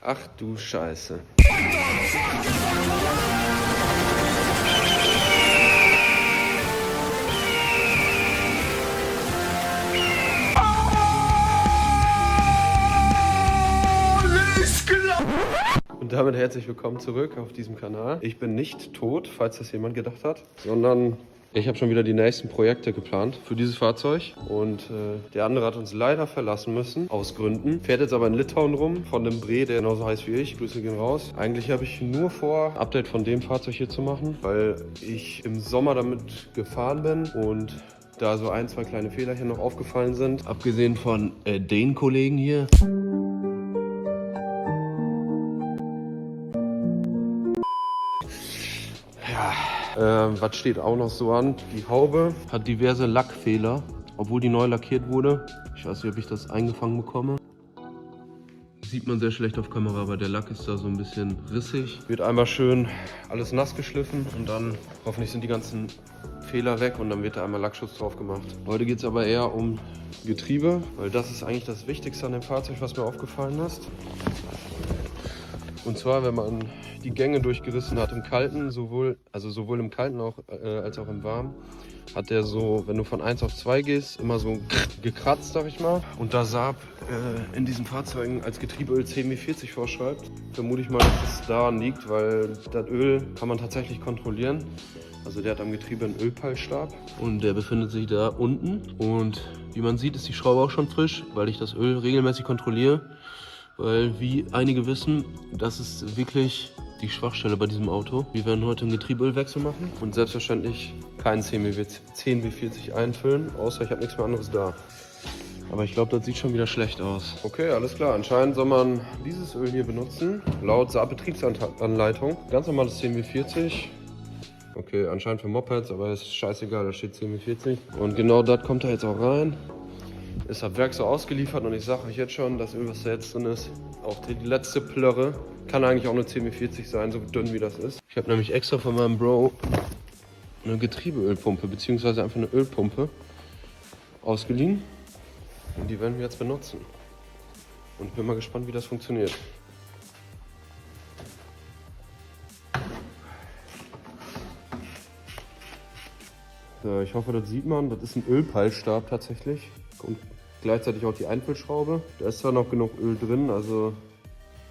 Ach du Scheiße. Und damit herzlich willkommen zurück auf diesem Kanal. Ich bin nicht tot, falls das jemand gedacht hat, sondern ich habe schon wieder die nächsten Projekte geplant für dieses Fahrzeug. Und der andere hat uns leider verlassen müssen, aus Gründen. Fährt jetzt aber in Litauen rum, von dem Bre, der genauso heißt wie ich. Grüße gehen raus. Eigentlich habe ich nur vor, Update von dem Fahrzeug hier zu machen, weil ich im Sommer damit gefahren bin und da so ein, zwei kleine Fehlerchen noch aufgefallen sind. Abgesehen von den Kollegen hier. Was steht auch noch so an? Die Haube hat diverse Lackfehler, obwohl die neu lackiert wurde. Ich weiß nicht, ob ich das eingefangen bekomme. Sieht man sehr schlecht auf Kamera, aber der Lack ist da so ein bisschen rissig. Wird einmal schön alles nass geschliffen und dann hoffentlich sind die ganzen Fehler weg und dann wird da einmal Lackschutz drauf gemacht. Heute geht es aber eher um Getriebe, weil das ist eigentlich das Wichtigste an dem Fahrzeug, was mir aufgefallen ist. Und zwar, wenn man die Gänge durchgerissen hat im Kalten, sowohl im Kalten als auch im Warmen, hat der so, wenn du von 1 auf 2 gehst, immer so gekratzt, sag ich mal. Und da Saab in diesen Fahrzeugen als Getriebeöl 10W40 vorschreibt, vermute ich mal, dass es daran liegt, weil das Öl kann man tatsächlich kontrollieren. Also der hat am Getriebe einen Ölpeilstab und der befindet sich da unten. Und wie man sieht, ist die Schraube auch schon frisch, weil ich das Öl regelmäßig kontrolliere. Weil, wie einige wissen, das ist wirklich die Schwachstelle bei diesem Auto. Wir werden heute einen Getriebeölwechsel machen und selbstverständlich keinen 10W40 einfüllen, außer ich habe nichts mehr anderes da. Aber ich glaube, das sieht schon wieder schlecht aus. Okay, alles klar. Anscheinend soll man dieses Öl hier benutzen, laut Saab-Betriebsanleitung. Ganz normales 10W40. Okay, anscheinend für Mopeds, aber ist scheißegal, da steht 10W40. Und genau das kommt da jetzt auch rein. Ist ab Werk so ausgeliefert und ich sage euch jetzt schon, das Öl, was da jetzt drin ist, auch die letzte Plörre, kann eigentlich auch eine 10W40 sein, so dünn wie das ist. Ich habe nämlich extra von meinem Bro eine Getriebeölpumpe, beziehungsweise einfach eine Ölpumpe ausgeliehen. Und die werden wir jetzt benutzen. Und ich bin mal gespannt, wie das funktioniert. So, ich hoffe, das sieht man. Das ist ein Ölpeilstab tatsächlich. Und gleichzeitig auch die Einfüllschraube. Da ist zwar noch genug Öl drin, also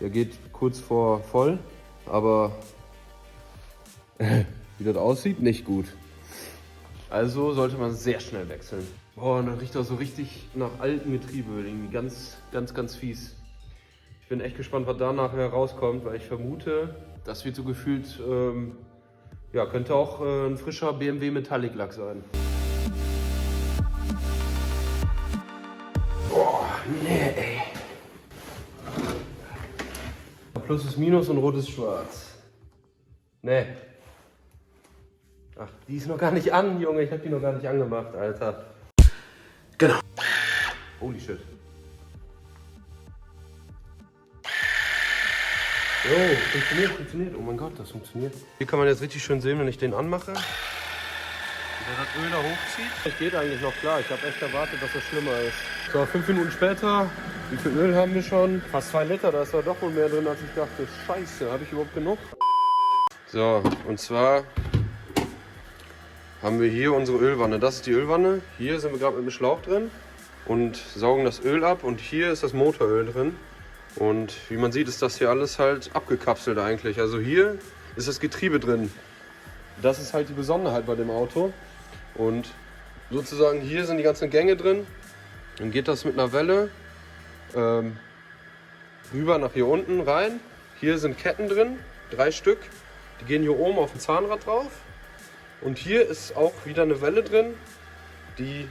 der geht kurz vor voll, aber wie das aussieht, nicht gut. Also sollte man sehr schnell wechseln. Boah, und dann riecht das so richtig nach altem Getriebeöl, irgendwie ganz fies. Ich bin echt gespannt, was da nachher rauskommt, weil ich vermute, das wird so gefühlt, ja, könnte auch ein frischer BMW Metallic Lack sein. Nee, ey. Plus ist Minus und Rot ist Schwarz. Nee. Ach, die ist noch gar nicht an, Junge. Ich hab die noch gar nicht angemacht, Alter. Genau. Holy shit. Jo, funktioniert. Oh mein Gott, das funktioniert. Hier kann man jetzt richtig schön sehen, wenn ich den anmache. Wenn das Öl da hochzieht. Das geht eigentlich noch klar. Ich habe echt erwartet, dass das schlimmer ist. So, 5 Minuten später. Wie viel Öl haben wir schon? Fast 2 Liter. Da ist da doch wohl mehr drin, als ich dachte. Scheiße, habe ich überhaupt genug? So, und zwar haben wir hier unsere Ölwanne. Das ist die Ölwanne. Hier sind wir gerade mit dem Schlauch drin und saugen das Öl ab. Und hier ist das Motoröl drin. Und wie man sieht, ist das hier alles halt abgekapselt eigentlich. Also hier ist das Getriebe drin. Das ist halt die Besonderheit bei dem Auto. Und sozusagen hier sind die ganzen Gänge drin. Dann geht das mit einer Welle rüber nach hier unten rein. Hier sind Ketten drin, 3 Stück. Die gehen hier oben auf dem Zahnrad drauf. Und hier ist auch wieder eine Welle drin, die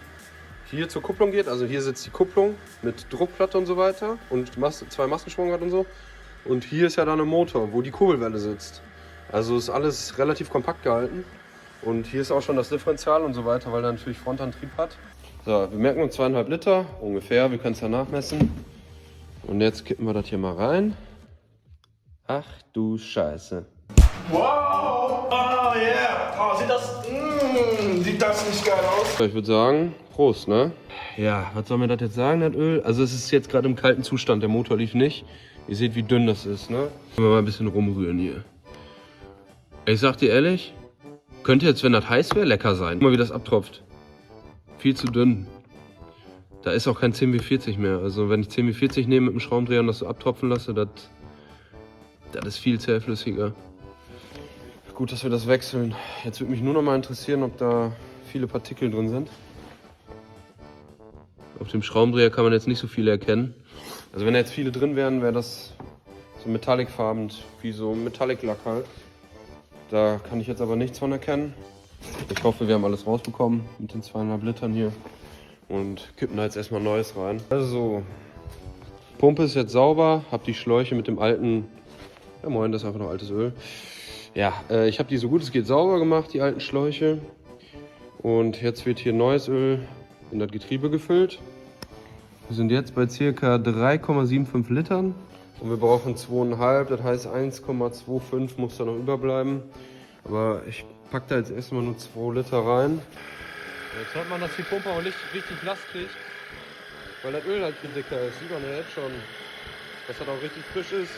hier zur Kupplung geht. Also hier sitzt die Kupplung mit Druckplatte und so weiter und 2 Massensprungrad und so. Und hier ist ja dann ein Motor, wo die Kurbelwelle sitzt. Also ist alles relativ kompakt gehalten. Und hier ist auch schon das Differential und so weiter, weil er natürlich Frontantrieb hat. So, wir merken uns 2,5 Liter ungefähr, wir können es ja nachmessen. Und jetzt kippen wir das hier mal rein. Ach du Scheiße. Wow! Oh yeah! Oh, sieht das nicht geil aus? Ich würde sagen, Prost, ne? Ja, was soll mir das jetzt sagen, das Öl? Also es ist jetzt gerade im kalten Zustand, der Motor lief nicht. Ihr seht, wie dünn das ist, ne? Können wir mal ein bisschen rumrühren hier. Ich sag dir ehrlich, könnte jetzt, wenn das heiß wäre, lecker sein. Guck mal, wie das abtropft. Viel zu dünn. Da ist auch kein 10W40 mehr. Also wenn ich 10W40 nehme mit dem Schraubendreher und das so abtropfen lasse, das ist viel zähflüssiger. Gut, dass wir das wechseln. Jetzt würde mich nur noch mal interessieren, ob da viele Partikel drin sind. Auf dem Schraubendreher kann man jetzt nicht so viele erkennen. Also wenn da jetzt viele drin wären, wäre das so metallicfarben, wie so Metallic-Lack halt. Da kann ich jetzt aber nichts von erkennen. Ich hoffe, wir haben alles rausbekommen mit den 2,5 Litern hier. Und kippen da jetzt erstmal Neues rein. Also, Pumpe ist jetzt sauber. Hab die Schläuche mit dem alten... Ja moin, das ist einfach noch altes Öl. Ja, ich habe die so gut es geht sauber gemacht, die alten Schläuche. Und jetzt wird hier neues Öl in das Getriebe gefüllt. Wir sind jetzt bei ca. 3,75 Litern. Und wir brauchen 2,5, das heißt 1,25 muss da noch überbleiben. Aber ich packe da jetzt erstmal nur 2 Liter rein. Jetzt hört man, dass die Pumpe auch richtig Last kriegt, weil das Öl halt viel dicker ist. Sieht man ja jetzt schon, dass das auch richtig frisch ist.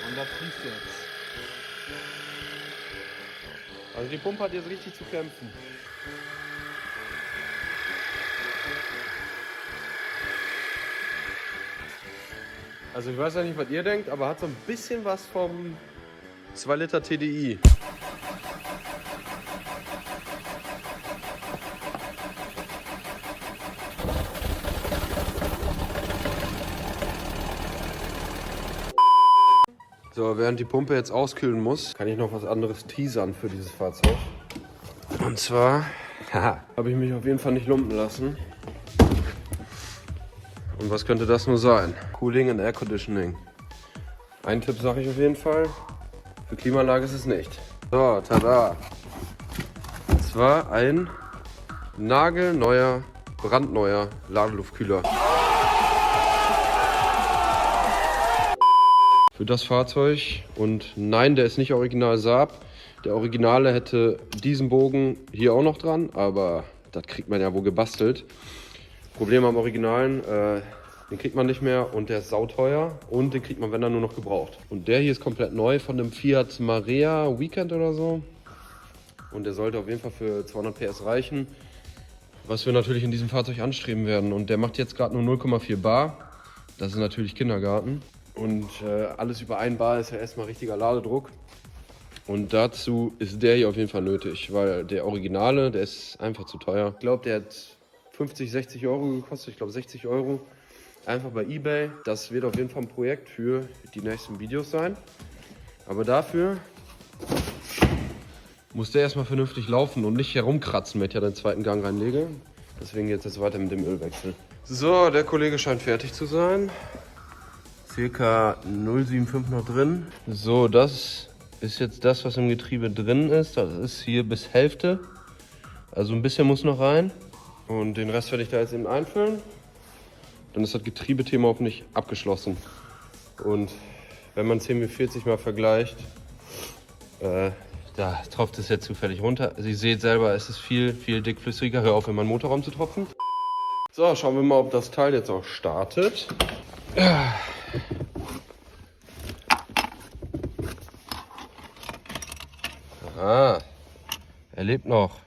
Und das fließt jetzt. Also die Pumpe hat jetzt richtig zu kämpfen. Also ich weiß ja nicht, was ihr denkt, aber hat so ein bisschen was vom 2 Liter TDI. So, während die Pumpe jetzt auskühlen muss, kann ich noch was anderes teasern für dieses Fahrzeug. Und zwar habe ich mich auf jeden Fall nicht lumpen lassen. Und was könnte das nur sein? Cooling and Air Conditioning. Ein Tipp sage ich auf jeden Fall. Für Klimaanlage ist es nicht. So, tada! Und zwar ein nagelneuer, brandneuer Ladeluftkühler. Für das Fahrzeug. Und nein, der ist nicht original Saab. Der Originale hätte diesen Bogen hier auch noch dran, aber das kriegt man ja wohl gebastelt. Problem am Originalen, den kriegt man nicht mehr und der ist sauteuer und den kriegt man, wenn dann, nur noch gebraucht. Und der hier ist komplett neu von dem Fiat Marea Weekend oder so. Und der sollte auf jeden Fall für 200 PS reichen, was wir natürlich in diesem Fahrzeug anstreben werden. Und der macht jetzt gerade nur 0,4 Bar. Das ist natürlich Kindergarten. Und alles über 1 Bar ist ja erstmal richtiger Ladedruck. Und dazu ist der hier auf jeden Fall nötig, weil der Originale, der ist einfach zu teuer. Ich glaube, der hat 50, 60 Euro gekostet, ich glaube 60 Euro. Einfach bei eBay. Das wird auf jeden Fall ein Projekt für die nächsten Videos sein. Aber dafür muss der erstmal vernünftig laufen und nicht herumkratzen, wenn ich ja den zweiten Gang reinlege. Deswegen geht es jetzt weiter mit dem Ölwechsel. So, der Kollege scheint fertig zu sein. Circa 0,75 noch drin. So, das ist jetzt das, was im Getriebe drin ist. Das ist hier bis Hälfte. Also ein bisschen muss noch rein. Und den Rest werde ich da jetzt eben einfüllen. Dann ist das Getriebethema hoffentlich abgeschlossen. Und wenn man 10W40 mal vergleicht, da tropft es jetzt zufällig runter. Sie seht selber, es ist viel, viel dickflüssiger. Hör auf, in meinen Motorraum zu tropfen. So, schauen wir mal, ob das Teil jetzt auch startet. Ah, er lebt noch.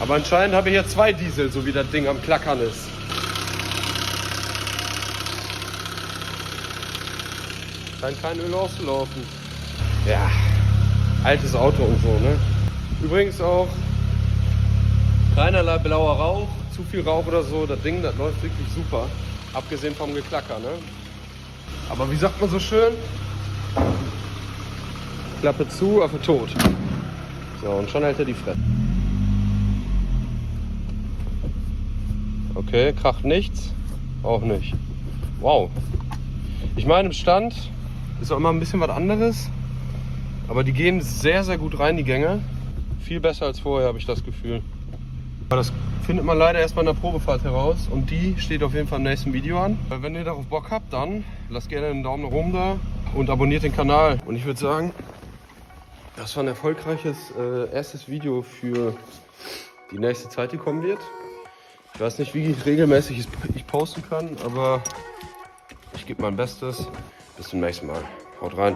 Aber anscheinend habe ich hier 2 Diesel, so wie das Ding am Klackern ist. Scheint kein Öl auszulaufen. Ja, altes Auto und so, ne? Übrigens auch keinerlei blauer Rauch, zu viel Rauch oder so. Das Ding, das läuft wirklich super. Abgesehen vom Geklacker, ne? Aber wie sagt man so schön? Klappe zu, Affe tot. So, und schon hält er die Fresse. Okay, kracht nichts. Auch nicht. Wow. Ich meine, im Stand ist auch immer ein bisschen was anderes. Aber die gehen sehr, sehr gut rein, die Gänge. Viel besser als vorher, habe ich das Gefühl. Aber das findet man leider erst bei einer Probefahrt heraus und die steht auf jeden Fall im nächsten Video an. Wenn ihr darauf Bock habt, dann lasst gerne einen Daumen nach oben da und abonniert den Kanal. Und ich würde sagen, das war ein erfolgreiches erstes Video für die nächste Zeit, die kommen wird. Ich weiß nicht, wie regelmäßig ich posten kann, aber ich gebe mein Bestes. Bis zum nächsten Mal. Haut rein.